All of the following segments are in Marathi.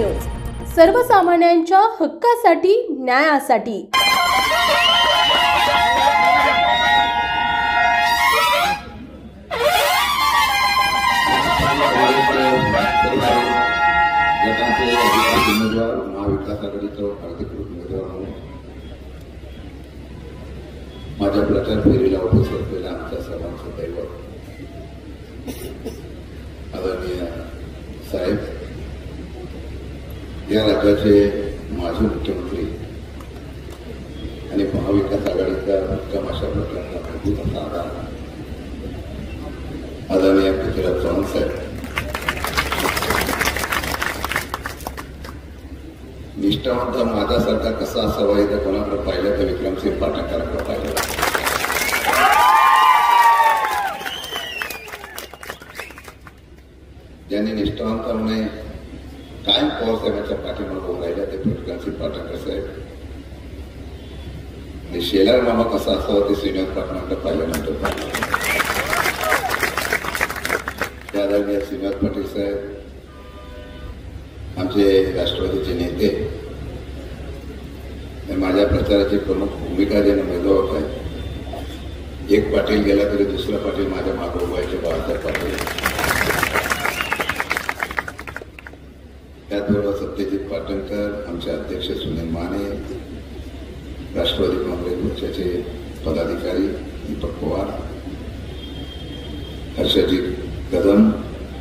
न्यूज, सर्वसामान्यांच्या हक्कासाठी, न्यायासाठी। महाविकास आघाडीचा अधिकृत उमेदवार म्हणून माझ्या प्रचार फेरीला उपस्थित असलेल्या आमच्या सर्वांचं दैवत आदरणीय साहेब, या राज्याचे माजी मुख्यमंत्री आणि महाविकास आघाडीचा भक्कम अशा प्रकारचा मजबूत असा आधार आदरणीय पृथ्वीराज चव्हाण साहेब, निष्ठावंत माझ्यासारखा कसा असावा हे तर कोणाकडे पाहिलं तर विक्रमसिंह पाटणकरांकडे पाहिलं। ज्यांनी निष्ठावंतपणे कायम पवारसाहेबांच्या पाठीमागे उभं राहिलं ते विक्रमसिंह पाटणकर साहेब, आणि शेलार मामा कसा असावा ते श्रीनिवास पाटणाकडे पाहिल्यानंतर पाहिलं। त्या आदरणीय श्रीनिवास पाटील साहेब आमचे राष्ट्रवादीचे नेते, माझ्या प्रचाराची प्रमुख भूमिका देणं महत्वाचं आहे। एक पाटील गेला तरी दुसरा पाटील माझ्या मागे उभायचे बाळासाहेब पाटील, त्याचबरोबर सत्यजित पाटणकर, आमचे अध्यक्ष सुनील माने, राष्ट्रवादी काँग्रेस पक्षाचे पदाधिकारी दीपक पवार, हर्षजित कदम,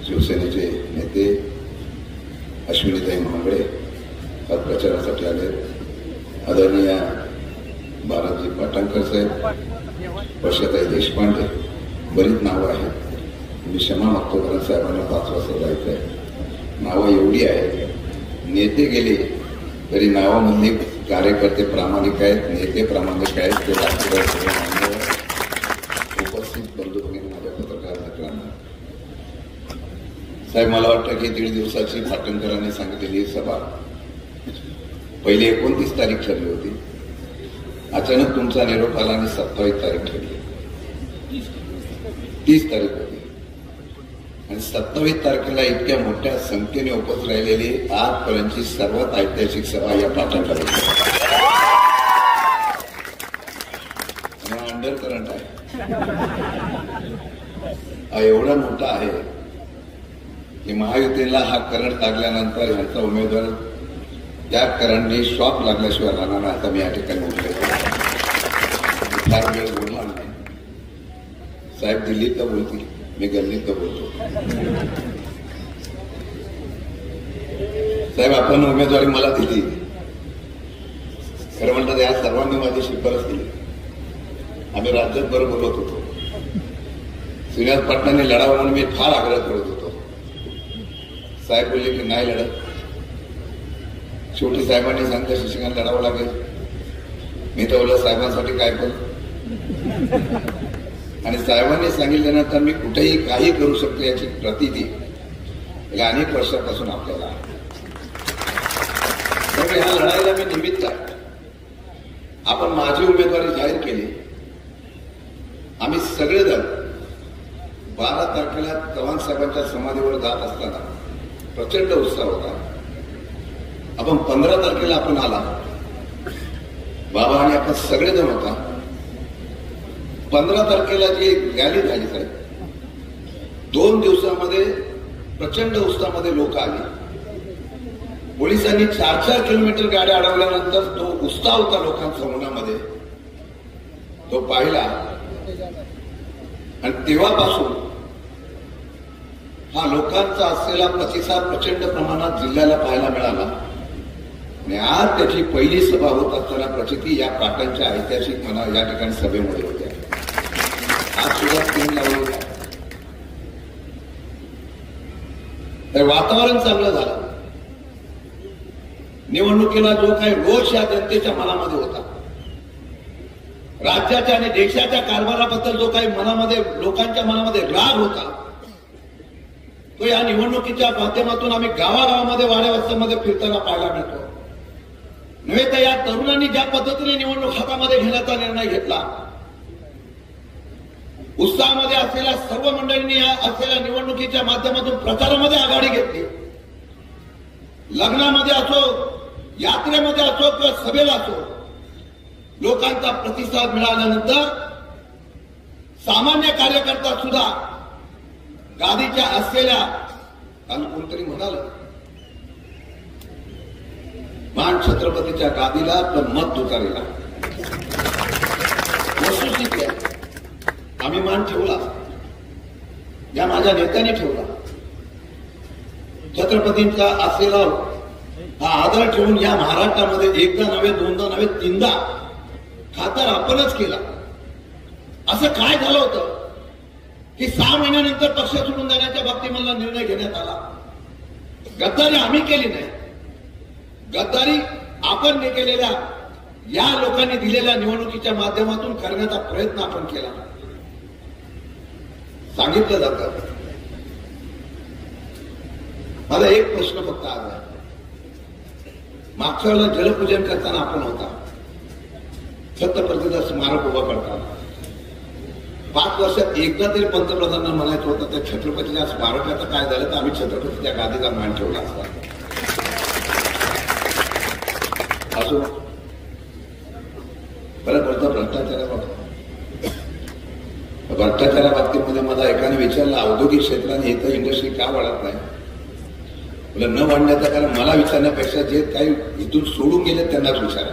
शिवसेनेचे नेते अश्विनीताई महागडे आज प्रचारासाठी आले, आदरणीय भारतजी पाटणकर साहेब, वर्षाताई देशपांडे, बरीच नावं आहेत। मी क्षमा मागतो कारण साहेबांना 5 वाजता जायचं आहे। नावं एवढी आहेत, नेते गेले तरी नावामधले कार्यकर्ते प्रामाणिक आहेत, नेते प्रामाणिक आहेत। ते राष्ट्रवादी उपस्थित बंधू भगिनी, माझ्या पत्रकार मित्रांना, साहेब मला वाटतं की 1.5 दिवसाची पाटणकरांनी सांगितलेली सभा पहिली 29 तारीख ठरली होती, अचानक तुमचा निरोप आला आणि 27 तारीख ठरली, 30 तारीख होती आणि 27 तारखेला इतक्या मोठ्या संख्येने उपस्थित राहिलेली आजपर्यंतची सर्वात ऐतिहासिक सभा या पाटणकरांची अंडर करंट आहे। हा एवढा मोठा आहे की महायुतीला हा करंट लागल्यानंतर ह्यांचा उमेदवार त्या करंटने शॉक लागल्याशिवाय राहणार नाही। आता मी या ठिकाणी उठले, फार वेळ बोलणार नाही। साहेब दिल्लीत तर बोलतील, मी गल्लीत तर बोलतो। साहेब आपण उमेदवारी मला दिली, खरं म्हणतात या सर्वांनी माझी शिफारस केली। आम्ही राज्यात बरोबर बोलत होतो, श्रीनिवास पाटणाने लढावं म्हणून मी फार आग्रह करत होतो। साहेब बोलले की नाही लढत, शेवटी साहेबांनी सांगितलं शिक्षकांना लढावं लागेल। मी तर बोललो साहेबांसाठी काय करू, आणि साहेबांनी सांगितल्यानंतर मी कुठेही काही करू शकतो याची प्रतीती गेल्या अनेक वर्षापासून आपल्याला आहे। ह्या लढाईला मी निमित्त आहे। आपण माझी उमेदवारी जाहीर केली, आम्ही सगळेजण 12 तारखेला चव्हाण साहेबांच्या समाधीवर जात असताना प्रचंड उत्साह होता। आपण 15 तारखेला आपण आला बाबा आणि आपण सगळेजण होता। 15 तारखेला जी रॅली झाली साहेब, 2 दिवसामध्ये प्रचंड उत्साहामध्ये लोक आली। पोलिसांनी 4-4 किलोमीटर गाड्या अडवल्यानंतर तो उत्साह होता लोकांच्या मनामध्ये, तो पाहिला आणि तेव्हापासून हा लोकांचा असलेला प्रतिसाद प्रचंड प्रमाणात जिल्ह्याला पाहायला मिळाला आणि आज त्याची पहिली सभा होत असताना प्रचिती या पाटणच्या ऐतिहासिक मना या ठिकाणी सभेमध्ये होत्या। आज सुद्धा 3 लावले होते, तर वातावरण चांगलं झालं। निवडणुकीला जो काही रोष या जनतेच्या मनामध्ये होता, राज्याच्या आणि देशाच्या कारभाराबद्दल जो काही मनामध्ये लोकांच्या मनामध्ये राग होता, तो या निवडणुकीच्या माध्यमातून आम्ही गावागावामध्ये वाड्यावस्त्यांमध्ये फिरताना पाहायला मिळतो। नव्हे तर या तरुणांनी ज्या पद्धतीने निवडणूक हातामध्ये घेण्याचा निर्णय घेतला, उत्साहामध्ये असलेल्या सर्व मंडळींनी असलेल्या निवडणुकीच्या माध्यमातून प्रचारामध्ये आघाडी घेतली लग्नामध्ये असो, यात्रेमध्ये असो किंवा सभेला असो, लोकांचा प्रतिसाद मिळाल्यानंतर सामान्य कार्यकर्ता सुद्धा गादीच्या असलेल्या, काल कोणतरी म्हणालं, मान छत्रपतीच्या गादीला तर मत तुतारीला. वस्तुस्थिती आहे, आम्ही मान ठेवला, या माझ्या नेत्याने ठेवला. छत्रपतींचा असलेला हा आदर ठेवून या महाराष्ट्रामध्ये एकदा नव्हे, दोनदा नव्हे, तीनदा खासदार आपणच केला. असं काय झालं होतं की 6 महिन्यानंतर पक्ष सोडून देण्याच्या बाबतीत मला निर्णय घेण्यात आला. गद्दारी आम्ही केली नाही, गद्दारी आपण केलेल्या, या लोकांनी दिलेल्या निवडणुकीच्या माध्यमातून करण्याचा प्रयत्न आपण केला. सांगितलं जातं. माझा एक प्रश्न फक्त आज आहे. मागच्या वेळेला जलपूजन करताना आपण होता, छत्रपतीचं स्मारक उभं करताना 5 वर्षात एकदा तरी पंतप्रधानांना म्हणायचं होतं त्या छत्रपतीच्या स्मारकाचं काय झालं तर आम्ही छत्रपतीच्या गादीचा मान ठेवला असता. असो, बरं बोलतो भ्रष्टाचारा बाबतीमध्ये मला एकाने विचारलं, औद्योगिक क्षेत्राने इथं इंडस्ट्री का वाढत नाही. न वाढण्याचं कारण मला विचारण्यापेक्षा जे काही इथून सोडून गेले त्यांनाच विचारा.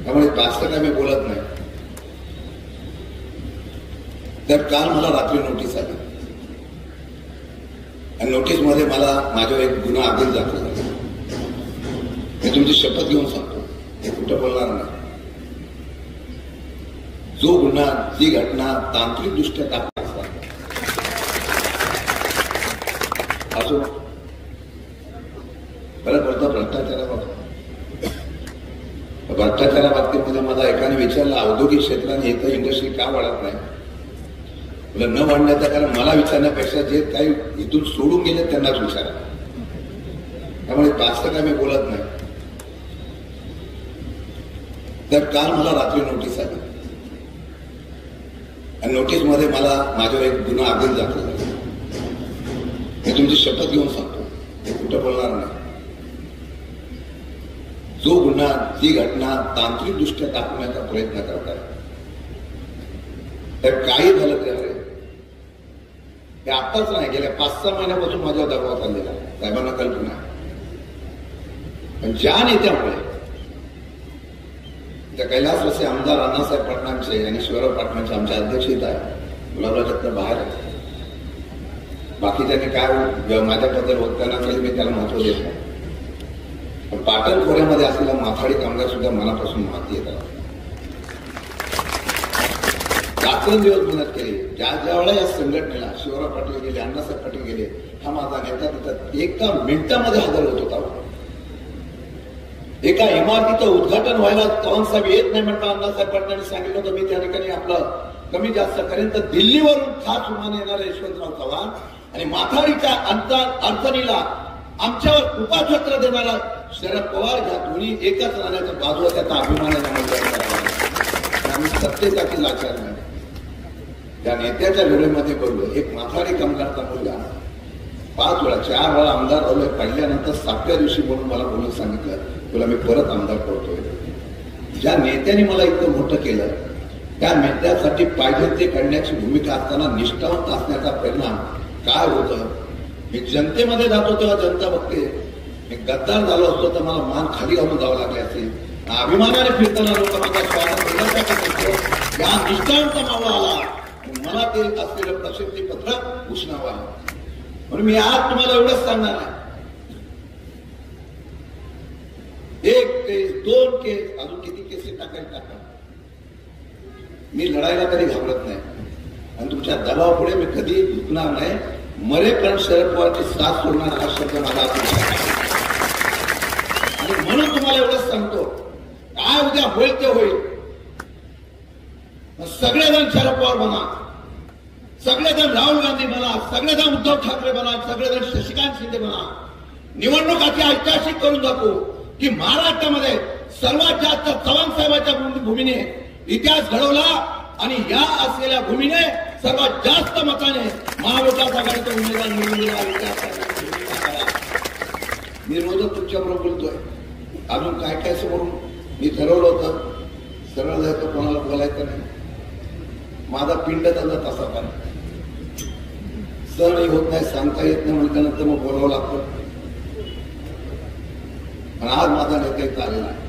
त्यामुळे जास्त काय मी बोलत नाही. तर काल मला रात्री नोटीस आली आणि नोटीसमध्ये मला माझ्यावर एक गुन्हा आधीच दाखल झाला. मी तुमची शपथ घेऊन सांगतो, हे कुठं बोलणार नाही. जो गुन्हा, जी घटना तांत्रिकदृष्ट्या टाकली असो, बरं बोलतो भ्रष्टाचारा बाबतीमध्ये मला एकाने विचारलं, औद्योगिक क्षेत्राने इथं इंडस्ट्री का वाढत नाही. न वाढण्याचं कारण मला विचारण्यापेक्षा जे काही इथून सोडून गेले त्यांनाच विचारा. त्यामुळे जास्त काय मी बोलत नाही. तर काल मला रात्री नोटीस आली आणि नोटीसमध्ये मला माझ्यावर एक गुन्हा आधीच दाखल झाला. मी तुमची शपथ घेऊन सांगतो, हे कुठं बोलणार नाही. जो गुन्हा, जी घटना तांत्रिकदृष्ट्या टाकण्याचा प्रयत्न करत आहे, तर काही झालं त्यामुळे हे आत्ताच नाही, गेल्या 5-6 महिन्यापासून माझ्यावर दबाव चाललेला आहे. साहेबांना कल्पना आहे. पण ज्या नेत्यामुळे त्या कैलासवासी आमदार अण्णासाहेब पाटलांचे आणि शिवराव पाटलांचे आमचे अध्यक्ष इथं आहे, गुलाबराव जगताप बाहेर आहे. बाकीच्यांनी काय माझ्याबद्दल होताना तरी मी त्याला महत्व देत नाही. पण पाटण खोऱ्यामध्ये असलेला माथाडी कामगार सुद्धा मनापासून माती येतात. रात्रंदिवस मेहनत केली. ज्या वेळेला या संघटनेला शिवराव पाटील गेले, अण्णासाहेब पाटील गेले, हा माझा नेता तिथं एका मिनिटामध्ये हजर होत होता. एका इमारतीचं उद्घाटन व्हायला चव्हाणसाहेब येत नाही म्हणता अण्णासाहेब पाटलांनी सांगितलं होतं, मी त्या ठिकाणी आपलं कमी जास्त करेन. तर दिल्लीवरून खास विमाने येणारे यशवंतराव चव्हाण आणि माथाडीच्या अडचणीला आमच्यावर कृपाछत्र देणारा शरद पवार, ह्या दोन्ही एकाच राहण्याच्या बाजूला त्याचा अभिमानाने आम्ही सत्तेसाठी लाचार नाही. त्या नेत्याच्या वेळेमध्ये बोललो, एक माथाडी कामगारचा मुलगा 5 वेळा 4 वेळा आमदार झालोय. पडल्यानंतर 7व्या दिवशी म्हणून मला बोलून सांगितलं, तुला मी परत आमदार करतोय. ज्या नेत्याने मला इतकं मोठं केलं, त्या नेत्यासाठी पाहिजे ते करण्याची भूमिका असताना निष्ठावंत असण्याचा परिणाम काय होतं. मी जनतेमध्ये जातो तेव्हा जनता बघते. मी गद्दार झालो असतो तर मला मान खाली घालून जावं लागले असेल. अभिमानाने फिरताना लोक माझा स्वागत करण्यासाठी या निष्ठावंत मावळा आला, मला ते असलेलं प्रसिद्धी पत्रक उष्णावं आहे. म्हणून मी आज तुम्हाला एवढंच सांगणार आहे, 1 केस 2 केस अजून किती केसेस टाका. मी लढायला कधी घाबरत नाही आणि तुमच्या दबावापुढे मी कधी झुकणार नाही. मरेपर्यंत शरद पवारची साथ सोडणार हा शब्द माझा आणि म्हणून तुम्हाला एवढंच सांगतो, काय उद्या होईल ते होईल. सगळेजण शरद पवार बना, सगळेजण राहुल गांधी बना, सगळेजण उद्धव ठाकरे बना, सगळेजण शशिकांत शिंदे बना. निवडणुकाची ऐतिहासिक करून दाखवू की महाराष्ट्रामध्ये सर्वात जास्त चव्हाण साहेबांच्या भूमीने इतिहास घडवला आणि या असलेल्या भूमीने सर्वात जास्त मताने महाविकास आघाडीचा उमेदवार निवडून दिला. विनोदच तुमच्याबरोबर बोलतोय. अजून काय काय समोरून मी ठरवलं होतं, सरळ जायचं, कोणाला बोलायचं नाही. माझा पिंड त्यांचा तसा पण सणही होत नाही, सांगता येत नाही, म्हटल्यानंतर मग बोलावं लागतं. पण आज माझा नेता इथं आलेला आहे.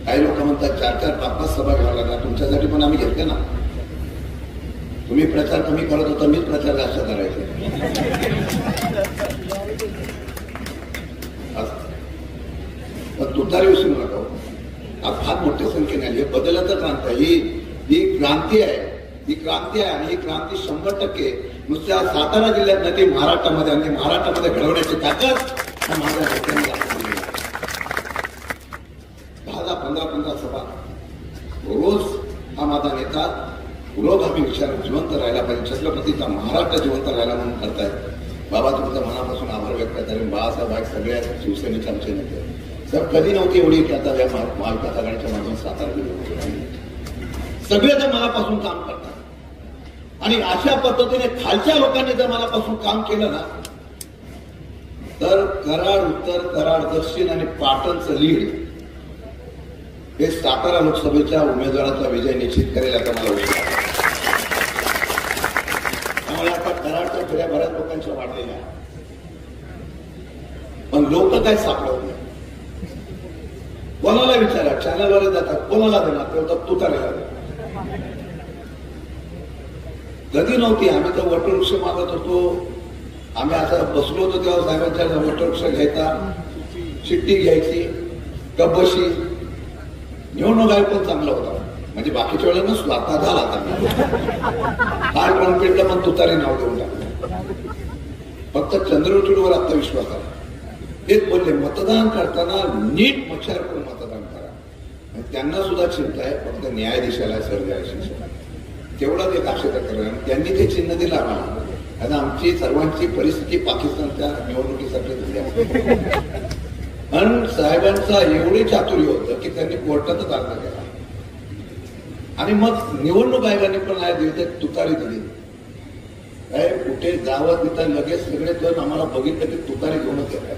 काही लोक म्हणतात 4-4, 5-5 सभा घ्यावा लागला. तुमच्यासाठी पण आम्ही घेतले ना. तुम्ही प्रचार कमी करत होता, मीच प्रचार जास्त करायचे. पण तुतारी विसरू नका. आज फार मोठ्या संख्येने आली. हे बदलाचं क्रांती आहे. ही क्रांती आहे. ही क्रांती आहे आणि ही क्रांती 100% नुसत्या सातारा जिल्ह्यात नाही, ती महाराष्ट्रामध्ये आणि महाराष्ट्रामध्ये घडवण्याची ताकद माझ्या नेत्यांनी दाखवली. 10-15 सभा रोज हा माझा नेता रोज आम्ही विचार जिवंत राहायला पाहिजे. छत्रपतीचा महाराष्ट्र जिवंत राहायला म्हणून करतायत. बाबा तुमचा मनापासून आभार व्यक्त करतात. बाळासाहेब सगळ्या शिवसेनेचे आमचे नेते सर कधी नव्हती एवढी की आता या महाविकास आघाडीच्या माध्यमातून सातारा जिल्ह्यात सगळे जर मनापासून काम करतात आणि अशा पद्धतीने खालच्या लोकांनी जर मनापासून काम केलं ना, तर कराड उत्तर, कराड दक्षिण आणि पाटणचं लीड हे सातारा लोकसभेच्या उमेदवाराचा विजय निश्चित करेल आता मला विश्वास आहे. त्यामुळे आता कराडच्या फेऱ्या बऱ्याच लोकांच्या वाढलेल्या आहेत, पण लोक काय सापडत नाही. कोणाला विचारा, चॅनलवाले जातात, कोणाला देणार, तेव्हा तुतारीला देणार. कधी नव्हती. आम्ही तर वटवृक्ष मागत होतो. आम्ही असं बसलो होतो तेव्हा साहेबांच्या वटवृक्ष घ्यायचा, चिठ्ठी घ्यायची, कब्बशी. निवडणूक आयोग पण चांगला होता, म्हणजे बाकीच्या वेळेला स्वतः झाला. हा ट्रम्पेटला पण तुतारी नाव देऊन टाकलं. फक्त चंद्रचूडवर आता विश्वास आहे. तेच बोलले, मतदान करताना नीट मच्छर करून मतदान करा. त्यांना सुद्धा चिंता आहे, फक्त न्यायाधीशाला सरकारची तेवढाच एक आक्षेप करा. त्यांनी ते चिन्ह दिलं आम्हाला. आणि आमची सर्वांची परिस्थिती पाकिस्तानच्या निवडणुकीसाठी झाली आहे. पण साहेबांचा एवढे चातुर्य होतं की त्यांनी कोर्टातच अर्ज केला आणि मग निवडणूक आयोगाने पण न्याय दिली, तुतारी दिली. काय कुठे जावं तिथं लगेच सगळे जण आम्हाला बघितलं की तुतारी घेऊनच येतात.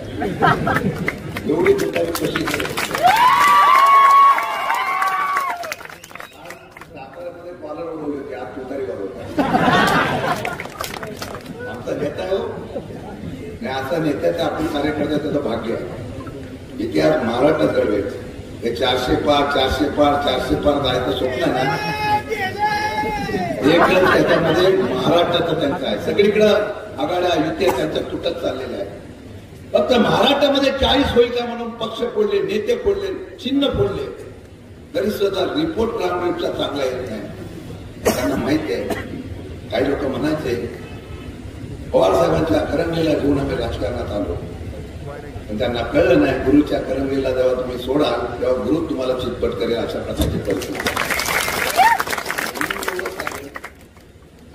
एवढी तुतारी कशी साताऱ्यामध्ये कॉलर उडवली होती, आज तुतारी वाढवतात. आमचा नेता हो, असा नेत्याचं आपण कार्यकर्ता त्याचं भाग्य आहे. इतिहास महाराष्ट्रात घडवेल. हे 400 पार 400 पार 400 पार जायचं स्वप्न ना, एकच त्याच्यामध्ये महाराष्ट्राचं त्यांचं आहे. सगळीकडे आघाड्या युती त्यांच्या तुटत चाललेल्या आहे. फक्त महाराष्ट्रामध्ये 40 होईल का म्हणून पक्ष फोडले, नेते फोडले, चिन्ह फोडले, तरी सुद्धा रिपोर्ट रामदेवचा चांगला येत नाही. त्यांना माहिती आहे. काही लोक म्हणायचे पवार साहेबांच्या करंगलीला घेऊन आम्ही राजकारणात आलो, पण त्यांना कळलं नाही गुरुच्या करंगलीला जेव्हा तुम्ही सोडाल तेव्हा गुरु तुम्हाला चितपट करेल, अशा प्रकारची परिस्थिती.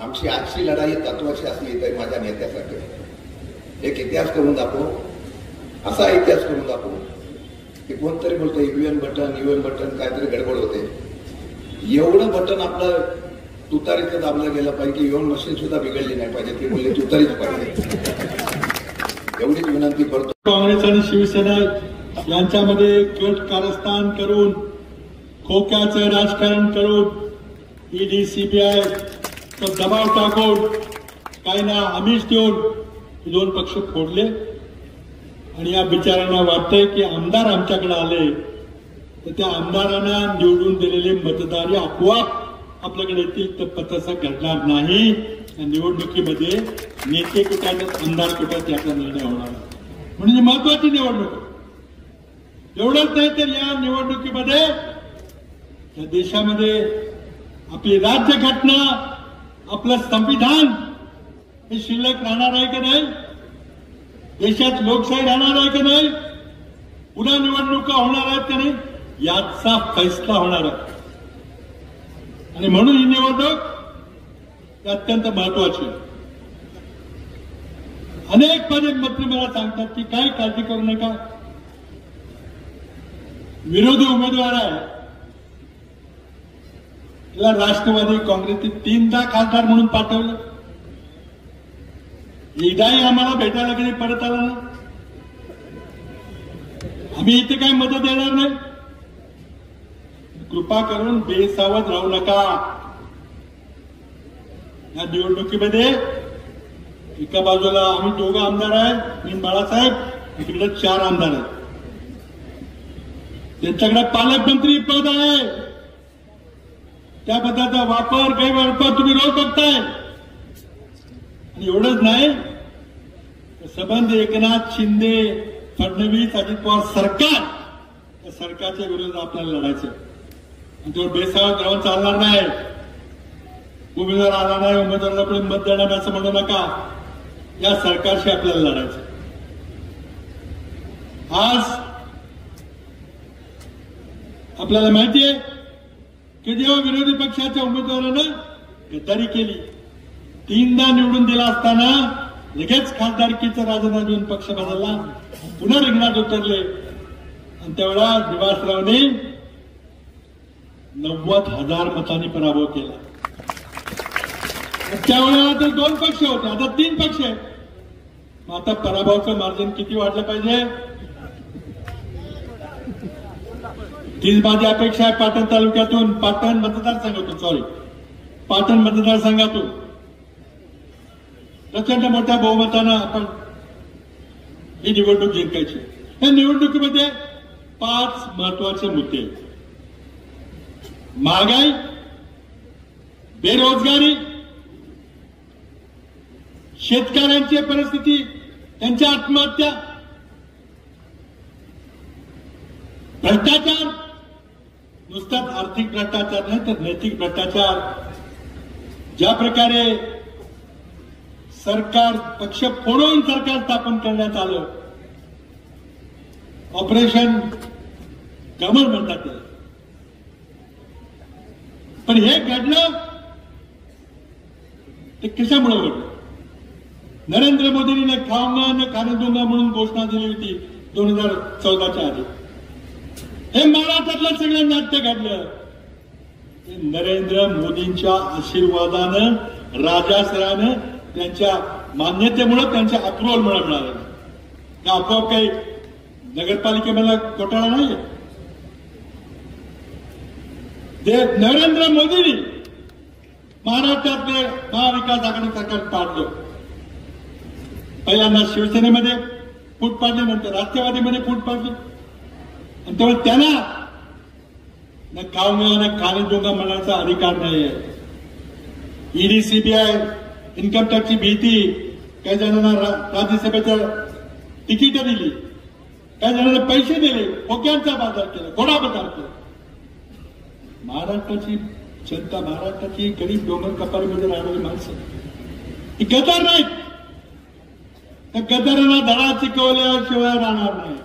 आमची आजची लढाई तत्वाची असली तरी माझ्या नेत्यासाठी एक इतिहास करून दाखव, असा इतिहास करून दाखव की कोणतरी बोलतो ईव्हीएम बटन काहीतरी गडबड होते. एवढं बटन आपलं तुतारीचं दाबलं गेलं पाहिजे की ईव्हीएम मशीन सुद्धा बिघडली नाही पाहिजे. ती बोलली तुतारीच पाहिजे. एवढीच विनंती करतो. काँग्रेस आणि शिवसेना यांच्यामध्ये गट कारस्थान करून, खोक्याचं राजकारण करून, ईडी सीबीआय दबाव टाकून, काही ना आमिष देऊन दोन पक्ष फोडले. आणि या बिचारांना वाटतंय की आमदार आमच्याकडे आले तर त्या आमदारांना निवडून दिलेले मतदार आपोआप आपल्याकडे येतील, तर तसं घडणार नाही. या निवडणुकीमध्ये नेते कुठात आमदार कुठात याचा निर्णय होणार म्हणजे महत्वाची निवडणूक. एवढंच नाही तर या निवडणुकीमध्ये या देशामध्ये आपली राज्यघटना, आपलं संविधान हे शिल्लक राहणार आहे की नाही, देशात लोकशाही राहणार आहे की नाही, पुन्हा निवडणुका होणार आहेत की नाही, याचा फैसला होणार आहे. आणि म्हणून ही निवडणूक अत्यंत महत्वाची. अनेक मंत्री मला सांगतात की काही काळजी करू नका, विरोधी उमेदवार आहे, त्याला राष्ट्रवादी काँग्रेसचे 3दा खासदार म्हणून पाठवलं, एकदाही आम्हाला भेटायला कधी परत आला नाही. आम्ही इथे काय मदत देणार नाही. कृपा करून बेसावध राहू नका. या निवडणुकीमध्ये एका बाजूला आम्ही 2 आमदार आहेत, मी बाळासाहेब, तिकडे 4 आमदार आहेत. त्यांच्याकडे पालकमंत्री पद आहे. त्या पदाचा वापर गैरवापर तुम्ही रोज बघताय. आणि एवढंच नाही, संबंध एकनाथ शिंदे, फडणवीस, अजित पवार सरकार, त्या सरकारच्या विरोधात आपल्याला लढायचं. आणि तो बेसावध राहून चालणार नाही. उमेदवार आला नाही, उमेदवाराला पुढे मत देणार नाही असं म्हणू नका. या सरकारशी आपल्याला लढायचं. आज आपल्याला माहिती आहे की जेव्हा विरोधी पक्षाच्या उमेदवारानं गद्दारी केली, 3दा निवडून दिला असताना लगेच खासदारकीचा राजीनामा देऊन पक्ष बदलला, पुन्हा रिंगणात उतरले. आणि त्यावेळेला निवासरावने 90,000 मतांनी पराभव केला. त्यावेळेला तर 2 पक्ष होते, आता 3 पक्ष आहेत. मग आता पराभवाचं मार्जिन किती वाढलं पाहिजे? तीच माझी अपेक्षा आहे. पाटण तालुक्यातून, पाटण मतदारसंघातून प्रचंड मोठ्या बहुमतानं आपण ही निवडणूक जिंकायची. या निवडणुकीमध्ये 5 महत्वाचे मुद्दे: महागाई, बेरोजगारी, शेतकऱ्यांची परिस्थिती, त्यांच्या आत्महत्या, भ्रष्टाचार, नुसताच आर्थिक भ्रष्टाचार नाही तर नैतिक भ्रष्टाचार. ज्या प्रकारे सरकार पक्ष फोडून सरकार स्थापन करण्यात आलं, ऑपरेशन कमळ म्हणतात त्याला. पण हे घडलं ते कशामुळे घडलं? नरेंद्र मोदींनी खाऊंगा न खाने दूंगा म्हणून घोषणा दिली होती 2014च्या आधी. हे महाराष्ट्रातलं सगळं नाट्य घडलं. नरेंद्र मोदींच्या आशीर्वादानं, राजाश्रयानं, त्यांच्या मान्यतेमुळे, त्यांच्या अप्रुव्हलमुळे मिळालं. त्या आपोआप काही नगरपालिकेमध्ये घोटाळा नाहीये. नरेंद्र मोदींनी महाराष्ट्रातले महाविकास आघाडी सरकार पाडलं. पहिल्यांदा शिवसेनेमध्ये फूट पाडली, नंतर राष्ट्रवादीमध्ये फूट पाडली. आणि त्यामुळे त्यांना न खाऊंगा न खाने दूंगा म्हणायचा अधिकार नाहीये. ईडी, सीबीआय, इन्कम टॅक्सची भीती, काही जणांना राज्यसभेच्या तिकीट दिली, काही जणांना पैसे दिले, खोक्यांचा बाजार केला, घोडा बाजार केला. महाराष्ट्राची जनता, महाराष्ट्राची गरीब डोंगर कपारीमध्ये राहणारी माणसं ही गद्दार नाहीत. त्या गद्दारांना धडा शिकवल्याशिवाय राहणार नाही.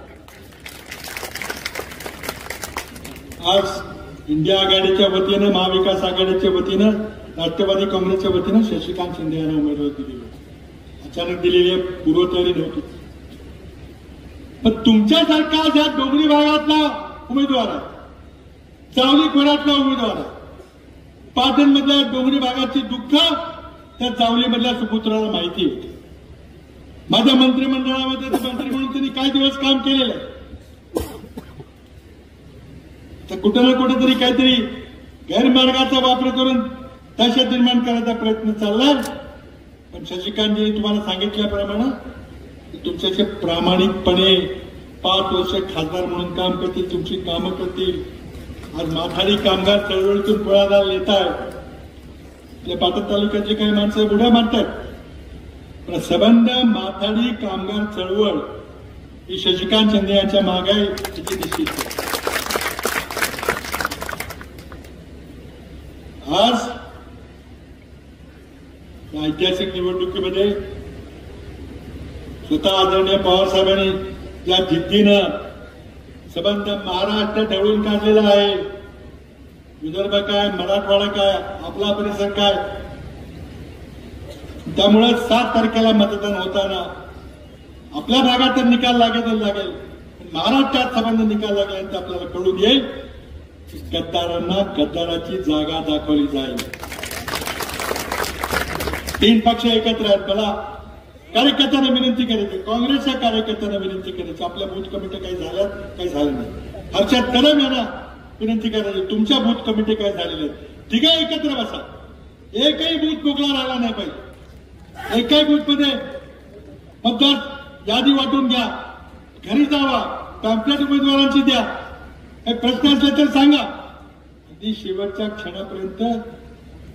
आज इंडिया आघाडीच्या वतीनं, महाविकास आघाडीच्या वतीनं, राष्ट्रवादी काँग्रेसच्या वतीनं शशिकांत शिंदे यांना उमेदवारी दिली. अचानक दिलेली पूर्वतयारी नव्हती. पण तुमच्यासारखा ज्या डोंगरी भागातला उमेदवार आहे, जावली खोऱ्यातला उमेदवार आहे, पाटणमधल्या डोंगरी भागाची दुःख त्या जावलीमधल्या सुपुत्राला माहिती होती. माझ्या मंत्रिमंडळामध्ये मंत्री म्हणून त्यांनी काही दिवस काम केलेलं आहे. तर कुठे ना कुठेतरी काहीतरी गैरमार्गाचा वापर करून दहशत निर्माण करायचा प्रयत्न चाललाय. पण शशिकांतजी तुम्हाला सांगितल्याप्रमाणे तुमच्याचे प्रामाणिकपणे 5 वर्ष खासदार म्हणून काम करतील, तुमची कामं करतील. आज माथाडी कामगार चळवळीतून पुढाकार येत आहे. आपल्या पाटण तालुक्यातली काही माणसं बुड्या मारतात. पण संबंध माथाडी कामगार चळवळ ही शशिकांत शिंदे यांच्या मागे आहे, याची निश्चित आहे. आज ऐतिहासिक निवडणुकीमध्ये स्वतः आदरणीय पवार साहेबांनी या जिद्दीनं संबंध महाराष्ट्र ढवळून काढलेला आहे. विदर्भ काय, मराठवाडा काय, आपला परिसर काय. त्यामुळे 7 तारखेला मतदान होताना आपल्या भागात तर निकाल लागेल, महाराष्ट्रात संबंध निकाल लागल्यानंतर आपल्याला कळून येईल गद्दारांना गद्दाराची जागा दाखवली जाईल. 3 पक्ष एकत्र आहेत. मला कार्यकर्त्यांना विनंती करायची, काँग्रेसच्या कार्यकर्त्यांना विनंती करायची, आपल्या बूथ कमिटी काही झाल्या काही झालं नाही. हर्षद कदम यांना विनंती करायची, तुमच्या बूथ कमिटी काय झालेल्या आहेत, ठीक आहे, एकत्र बसा. एकही बूथ मोकळा राहिला नाही पाहिजे. एकाही बूथ मध्ये मतदार यादी वाटून घ्या, घरी जावा, पॅम्पलेट उमेदवारांची द्या, काही प्रश्न असले तर सांगा. अगदी शेवटच्या क्षणापर्यंत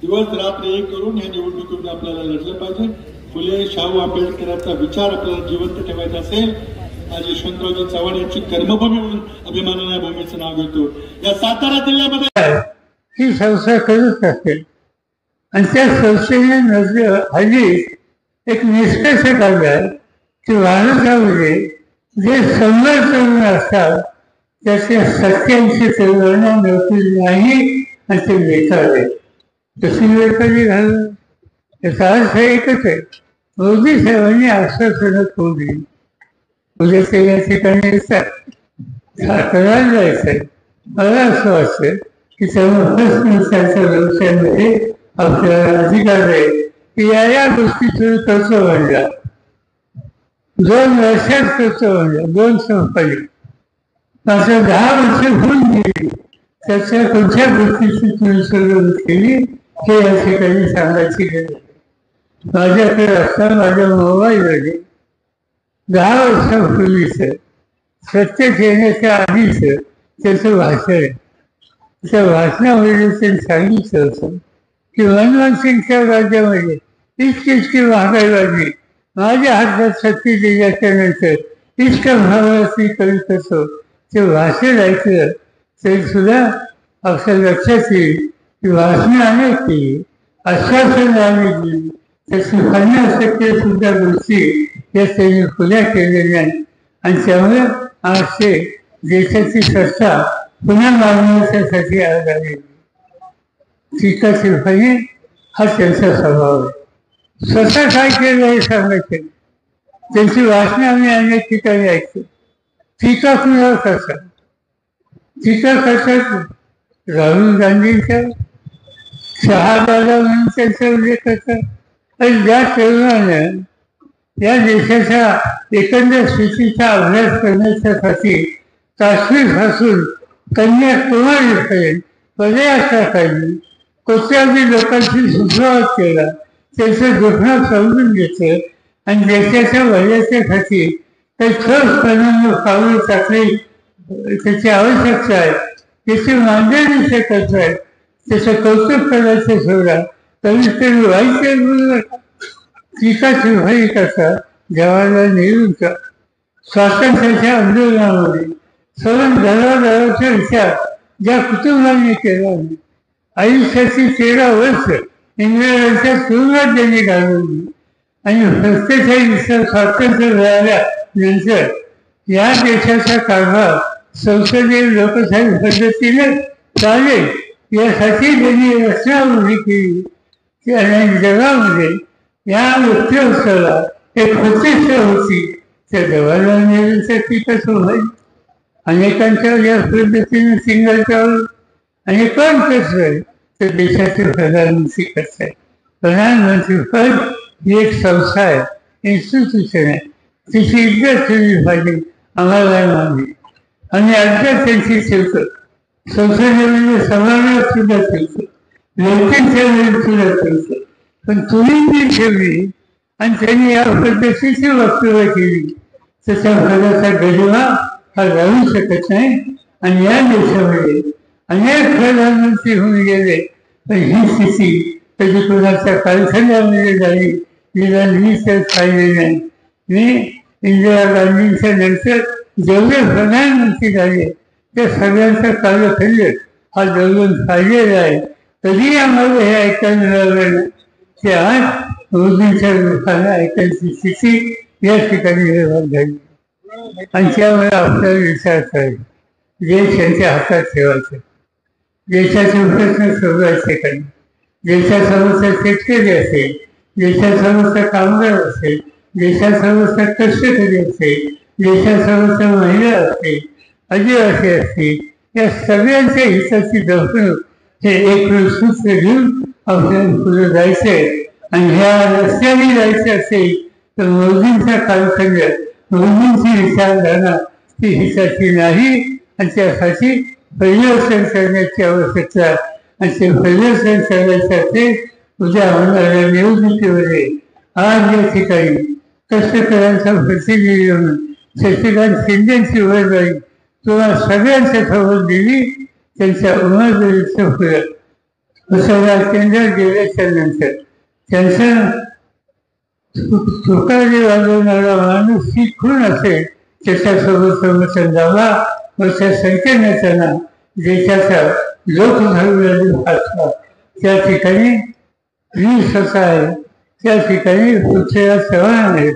दिवस रात्र एक करून या निवडणुकीमध्ये आपल्याला लढलं पाहिजे. फुले शाहू आंबेडकरांचा विचार आपल्याला जिवंत ठेवायचा असेल, आज यशवंतरावजी चव्हाण यांची कर्मभूमी म्हणून अभिमानाने या भूमीचं नाव घेतो. या सातारा जिल्ह्यामध्ये ही संस्था करत असेल आणि त्या संस्थेने हल्ली एक निष्कर्ष काढलाय की भारतामध्ये जे 100 तरुण असतात त्याचे 87 तरुणांना नोकरी नाही आणि ते बेकार आहे. तशी बेकारी घालणं याचा अर्थ एकच आहे, मोदी साहेबांनी आश्वासनं ठेवली, उद्या ते या ठिकाणी येतात, करायला जायचंय. मला असं वाटतं की त्यांच्या व्यवसायामध्ये आपल्याला अधिकार आहे की या गोष्टी करतो म्हणला, 2 वर्षात करतो म्हणला, 2 संपाली मात्र 10 वर्ष होऊन गेली. त्याच्या कोणत्या गोष्टीची तुम्ही सुरुवात केली हे या ठिकाणी सांगायची गरज. माझ्याकडे असताना माझ्या मोबाईलमध्ये 10 वर्षापूर्वीचं सत्तेत येण्याच्या आधीचं त्याचं भाषण आहे. त्या भाषणामध्ये त्यांनी सांगितलं होतं की मनमोहन सिंगच्या राज्यामध्ये इतकी महागाई वाढली, माझ्या हातात सत्तेत दिल्याच्या नंतर इतकं भावाची करीत असतो. ते भाषण ऐकलं तरी सुद्धा आपल्या लक्षात येईल की भाषणं अनेक केली, आश्वासनं अनेक दिली, त्याची 50% सुद्धा गोष्टी या त्यांनी खुल्या केलेल्या नाही. आणि त्यामुळे आज ते देशाची सत्ता पुन्हा मागण्यासाठी आज आली. टीका टिप्पणी हा त्यांचा स्वभाव आहे. स्वतः काय केलं हे सांगायचं. त्यांची भाषणं आम्ही अनेक ठिकाणी ऐकतो. टीका कुणावर करतात? टीका करतात राहुल गांधींच्या, शहाबाला म्हणून त्यांचा उल्लेख करतात. आणि ज्या तरुणानं या देशाच्या एकंदर स्थितीचा अभ्यास करण्यासाठी काश्मीरपासून कन्याकुमारीपर्यंत पदयात्रा काढली, कोट्यावधी लोकांची सुसंवाद केला, त्याचं दुखणं समजून घेतलं आणि देशाच्या भल्याच्यासाठी काही ठोसपणानं पावलं टाकली, त्याची आवश्यकता आहे, त्याची मांडणी ते करत आहेत, त्याचं कौतुक करायचं सोडा, कमीत कमी वाईट बोलू नका. टीका टिप्पणी करता जवाहरलाल नेहरूंचा स्वातंत्र्याच्या आंदोलनामध्ये सवन घराघराचा विचार ज्या कुटुंबांनी केला, आयुष्याची 13 वर्ष इंग्रजांच्या तुरुंगात त्यांनी घालवली आणि 47 स्वातंत्र्य मिळाल्यानंतर या देशाचा कारभार संसदीय लोकशाही पद्धतीने चालेल यासाठी त्यांनी रचना उभी केली. आणि जगामध्ये या उत्सवाला एक प्रतिष्ठा होती. त्या जवाहरलाल नेहरूंच्या टीका होईल, अनेकांच्या या पद्धतीने सिंगाच्यावर आणि कोण करतोय तर देशाचे प्रधानमंत्री करताय. प्रधानमंत्री पद ही एक संस्था आहे, इन्स्टिट्यूशन आहे, तिची इज्जत ठेवली पाहिजे आम्हाला मागणी. आणि अद्याप त्यांची ठेवतो, संसदेमध्ये समावेश सुद्धा ठेवतो, लोकांच्या वेळी सुद्धा ठेवतो. पण तुम्ही ती ठेवली आणि त्यांनी या पद्धतीची वक्तव्य केली, त्याच्या पदाचा गरिमा हा राहू शकत नाही. आणि या देशामध्ये अनेक प्रधानमंत्री होऊन गेले, पण ही स्थिती कधी कोणाच्या कारखान्यामध्ये झाली निदान मी तर पाहिले नाही. मी इंदिरा गांधींच्या नंतर जेवढे प्रधानमंत्री झाले त्या सगळ्यांचा कालखंड हा जवळून पाहिलेला आहे. तरी आम्हाला हे ऐकायला मिळालं की आज मोदींच्या लोकांना ऐकायची स्थिती या ठिकाणी निर्माण झाली. आणि त्यामुळे आपल्याला विचार करायचा, देश त्यांच्या हातात ठेवायचं, देशाचे प्रश्न सोडवायचे काही, देशासमोरचा शेतकरी असेल, देशासमोरचा कामगार असेल, देशासमोरचा कष्टकरी असेल, देशासमोरचा महिला असेल, आदिवासी असतील, या सगळ्यांच्या हिताची जपणूक हे एक सूत्र घेऊन आपल्याला पुढे जायचंय. आणि ह्या रस्त्याने जायचं असेल तर मोदींच्या कालखंडात मोदींची विचारधारणा ती हिताची नाही आणि त्यासाठी परिवर्तन करण्याची आवश्यकता आहे. आणि ते परिवर्तन करण्यासाठी उद्या होणाऱ्या निवडणुकीमध्ये आज या ठिकाणी कष्टकऱ्यांचा प्रतिनिधी म्हणून शशिकांत शिंदेची उमेदवारी तुम्हाला सगळ्यांच्या खबर दिली. त्यांच्या उमेदवारीचं फरक मतदार केंद्रात गेल्याच्या नंतर त्यांचं तुकारी वाजवणारा माणूस ही खूण असेल त्याच्यासोबत समर्थन लावा. व त्या संख्येने देशाचा लोकधर्म भाषा त्या ठिकाणी मी स्वतः आहे, त्या ठिकाणी पृथ्वीराज चव्हाण आहेत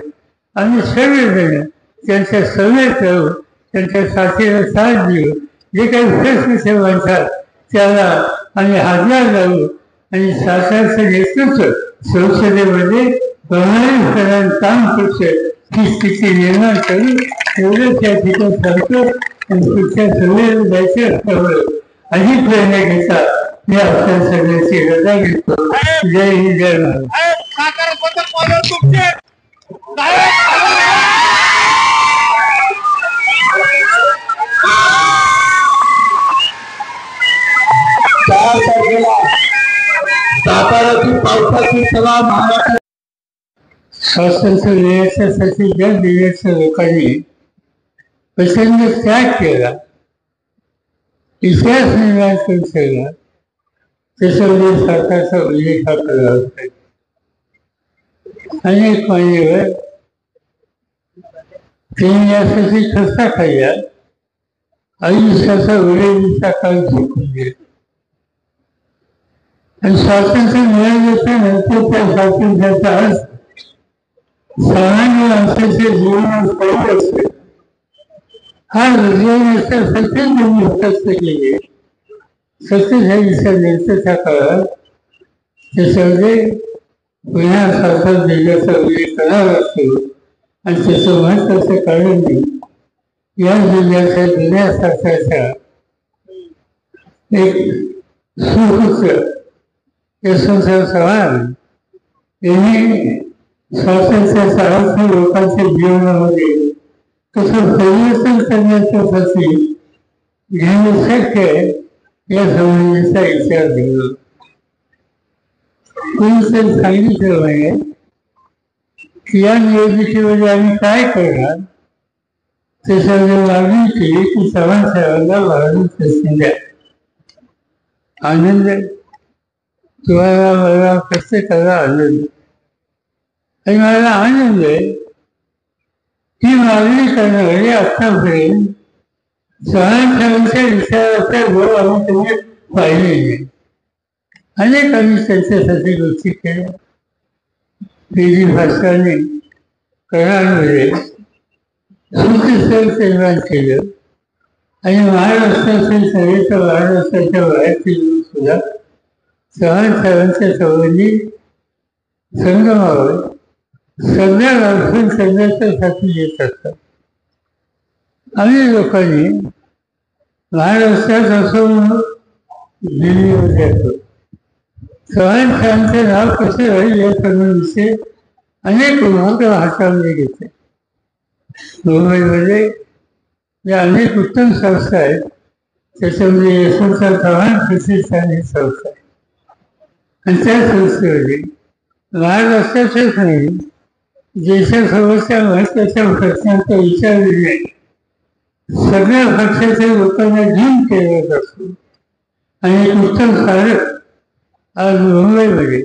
आणि सर्वजण त्यांच्या समेत राहून त्यांच्या साथीला साथ देऊ. जे काही प्रश्न ते म्हणतात त्याला आम्ही हातभार लावू आणि शासनाचं नेतृत्व संसदेमध्ये प्रमाणित काम करतोय ही स्थिती निर्माण करू एवढं त्या ठिकाणी सांगतो. आणि पुढच्या सगळ्याला जायचं असल्यामुळे अधिक प्रेरणा घेता मी आपल्या सगळ्याची रजा घेतो. जय हिंद, जय महाराज. साताऱ्याची पावसाची सभा महाराष्ट्र स्वातंत्र्य देण्यासाठी ज्या देशाच्या लोकांनी प्रचंड त्याग केला, इतिहास निर्माण करून ठेवला, त्याच्यामध्ये सरकारचा उल्लेख हा करावा लागतो. अनेक मान्यवर त्यांनी यासाठी कसा खाल्ला, आयुष्याचा वेळेचा काळ झोपून गेला. आणि स्वातंत्र्य मिळाल्याच्या नंतर त्या स्वातंत्र्याचा अर्थ सामान्य माणसाचे जीवन करत असते. हा जीवनासाठी त्यांनी हस्तस्त केले. 47 काळात त्याच्यामध्ये पुन्हा सातत जिल्ह्याचा उल्लेख करावा लागतो. आणि त्याचं महत्वाचं कारण या जिल्ह्याच्या जुन्या शासनाच्या एक सुपुत्र यशवंतराव चव्हाण यांनी स्वातंत्र्याचा अर्थ लोकांच्या जीवनामध्ये कसं परिवर्तन करण्यासाठी घेणं शक्य आहे या संबंधीचा विचार केला. कोणीतरी सांगितलं म्हणजे की या निवडणुकीमध्ये आम्ही काय करणार, त्याच्यामध्ये मागणी केली की चव्हाण साहेबांना भारत प्रसिद्ध आहे. आनंद तुम्हाला मला प्रत्येकाला आनंद आणि मला आनंद आहे ही मागणी करणारी आतापर्यंत चव्हाण साहेबांच्या विचाराचा गोळ आम्ही तुम्ही पाहिले नाही. अनेकांनी त्यांच्यासाठी गोष्टी केल्या. हिंदी भाषाने करारामध्ये सुखस्थळ निर्माण केलं आणि महाराष्ट्रातील सगळ्याच्या महाराष्ट्राच्या बाहेरची सुद्धा चव्हाण साहेबांच्या संबंधी संगमावर सगळ्या राष्ट्रीय संघर्षासाठी येत असतात. आम्ही लोकांनी महाराष्ट्रात असो दिल्लीमध्ये असो चव्हाण साहेबांचे नाव कसे राहील या संबंधीचे अनेक उपक्रम हातामध्ये घेतले. मुंबईमध्ये या अनेक उत्तम संस्था आहेत. त्याच्यामध्ये यशवंतराव चव्हाण प्रतिष्ठान ही संस्था आहे. आणि त्या संस्थेमध्ये महाराष्ट्राच्याच नाही देशासमोरच्या महत्वाच्या प्रश्नांचा विचार निर्णय सगळ्या पक्षाच्या लोकांना घेऊन केला जातो. आणि एक उत्तम स्मारक आज मुंबईमध्ये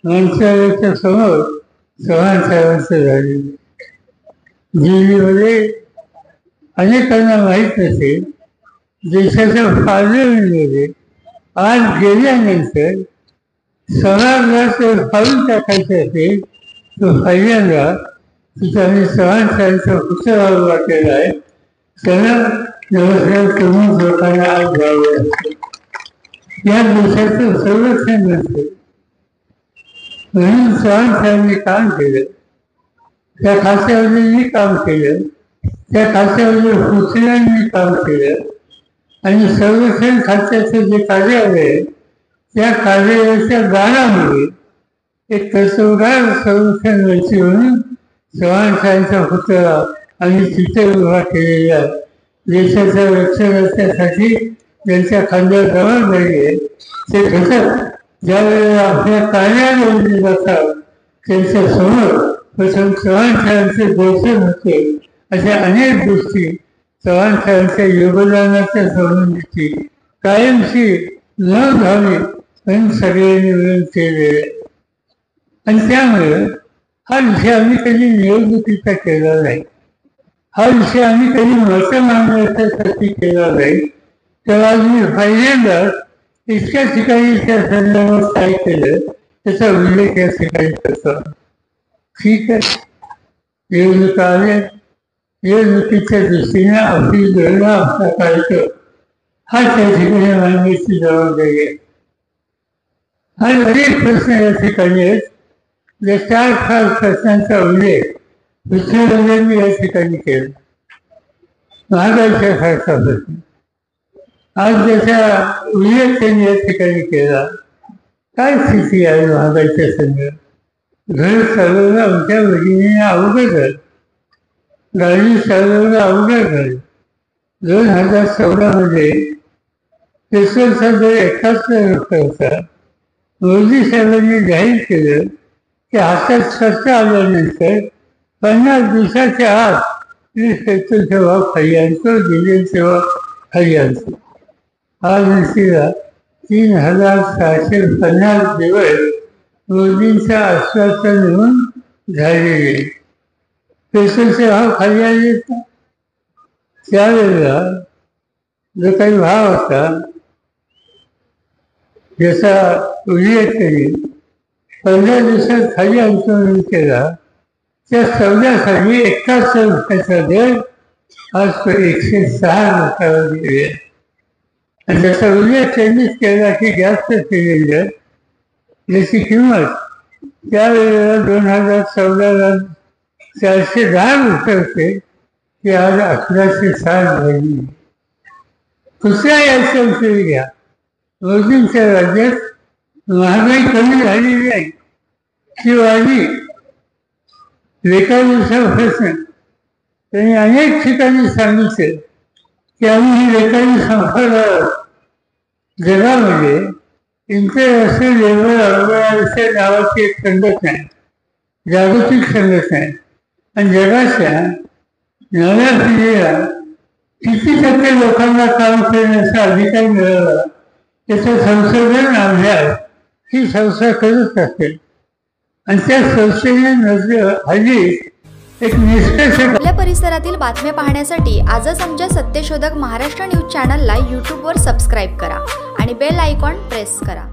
मंत्रालयाच्या समोर चव्हाण साहेबांचं झालेलं. दिल्लीमध्ये अनेकांना माहीत नसेल देशाच्या पार्लमेंटमध्ये आज गेल्यानंतर समाजाला फाळून टाकायचे असेल तो पहिल्यांदा तिथं चव्हाण साहेबांचा पुतळा उभा केला आहे. त्याला नमस्कार करून लोकांना आज घ्यावे लागते. या देशाचं संरक्षण नसते म्हणून चव्हाण साहेबांनी काम केलं. त्या खात्यावरही काम केलं, त्या खात्यावर पुतळ्यांनी काम केलं आणि संरक्षण खात्याचं जे कार्यालय आहे त्या कार्यालयाच्या दारामध्ये एक कर्तव्यगार संरक्षण मंत्री म्हणून चव्हाण साहेबांचा पुतळा आणि तिथे उभा केलेला देशाच्या रक्षणासाठी त्यांच्या खांद्यावर जबाबदारी आहे. ते घटक ज्यावेळेला आपल्या कार्याला उभे जातात त्यांच्या समोर प्रथम चव्हाण साहेबांचे दर्शन होते. अशा अनेक गोष्टी चव्हाण साहेबांच्या योगदानाच्या संबंधीची कायमची न घावी पण सगळ्यांनी विरोध केलेले आणि त्यामुळे हा विषय आम्ही कधी निवडणुकीचा केला नाही. हा विषय आम्ही कधी मतं मांडण्यासाठी केला नाही. तर आज मी पहिल्यांदाच इतक्या ठिकाणी त्या संदर्भात काय केलं त्याचा उल्लेख या ठिकाणी करतो. ठीक आहे, निवडणुका आल्या, निवडणुकीच्या दृष्टीने आपली गणना आपला काढतो हा त्या ठिकाणी मांडण्याची जबाबदारी आहे. हा अनेक प्रश्न या ठिकाणी आहेत. या 4 खास प्रश्नांचा उल्लेख पृथ्वीराजांनी या ठिकाणी केला. महागाईच्या सारखा प्रश्न आज ज्याचा उल्लेख त्यांनी या ठिकाणी केला. काय स्थिती आहे महागाईच्या संदर्भात? घर चालवणं आमच्या भगिनीने अवघड झालं, गाडी चालवणं अवघड झालं. 2014 पेट्रोलचा दर 71 रुपये होता. मोदी साहेबांनी जाहीर केलं की हातात सत्ता आल्यानंतर 50 दिवसाच्या आत पेट्रोल सेवा खाली आणतो, डिझेल सेवा खाली आणतो. आज नसलेला 3650 दिवस मोदींचं आश्वासन म्हणून झालेले. पेट्रोलचे भाव खाली आले का? त्यावेळेला जो काही भाव होता ज्याचा उल्लेख त्यांनी 15 दिवसात खाली आणतो केला, त्या सौद्यासाठी 71 रुपयाचा दर आज तो 106 रुपयावर गेले. आणि त्याचा उल्लेख त्यांनीच केला की गॅसचं सिलेंडर ज्याची किंमत त्यावेळेला 2014ला 410 रुपये होते ती आज 1160 झाली. दुसऱ्या याचा विषय घ्या, मोदींच्या राज्यात महागाई कमी झालेली नाही ती वाढली. एका दिवसापासून त्यांनी अनेक ठिकाणी सांगितले की आम्ही ही रेखाडी संस्था जगामध्ये इंटरनॅशनल लेवल ऑर्गनायझेशन नावाची एक संघटना आहे, जागतिक संघटना आहे. आणि जगाच्या नव्या पिढीला किती टक्के लोकांना काम करण्याचा अधिकार मिळाला त्याचं संशोधन अभ्यास ही संस्था करत असते. आणि त्या संस्थेने हल्ली एक निष्कर्ष आपल्या परिसरातील बातम्या पाहण्यासाठी आजच आमच्या सत्यशोधक महाराष्ट्र न्यूज चॅनलला यूट्यूबवर सबस्क्राईब करा आणि बेल आयकॉन प्रेस करा.